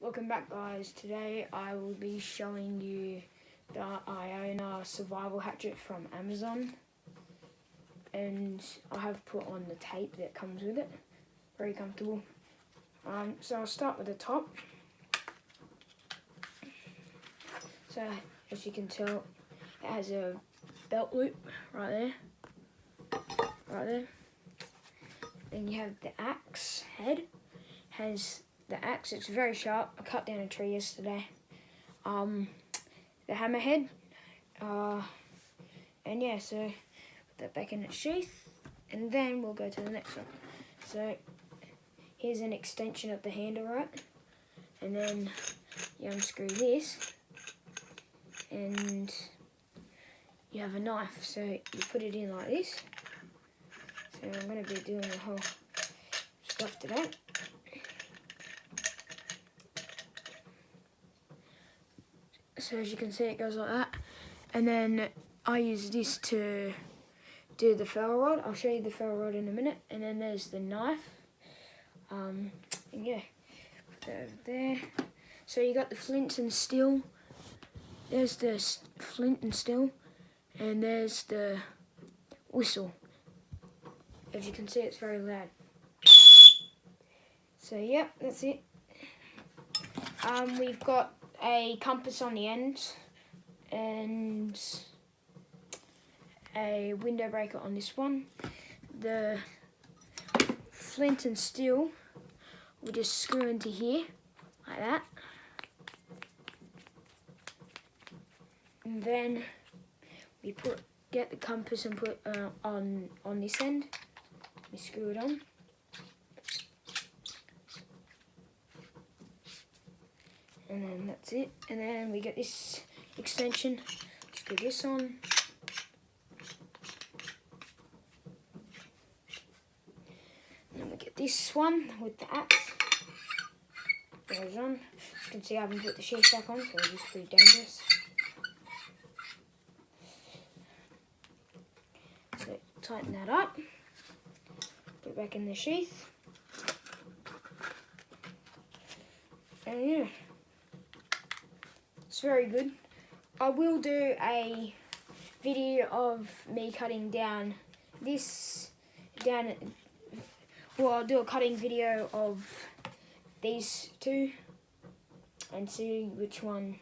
Welcome back, guys. Today I will be showing you the Iunio survival hatchet from Amazon, and I have put on the tape that comes with it. Very comfortable. So I'll start with the top. So as you can tell, it has a belt loop right there. Then you have the axe head. Has the axe, it's very sharp. I cut down a tree yesterday. The hammer head, and yeah, so put that back in its sheath, and then we'll go to the next one. So here's an extension of the handle, right? And then you unscrew this, and you have a knife. So you put it in like this. So I'm going to be doing the whole stuff today. So as you can see, it goes like that, and then I use this to do the ferro rod. I'll show you the ferro rod in a minute. And then there's the knife, and yeah, put that over there. So you got the flint and steel. There's the flint and steel, and there's the whistle. As you can see, it's very loud. So yeah, that's it. We've got a compass on the end and a window breaker on this one. The flint and steel we just screw into here like that, and then we get the compass and put on this end. We screw it on. And then that's it. And then we get this extension. Screw this on. And then we get this one with the axe. Goes on. As you can see, I haven't put the sheath back on, so it's just pretty dangerous. So tighten that up. Put it back in the sheath. And yeah. It's very good. I will do a video of me cutting down I'll do a cutting video of these two and see which one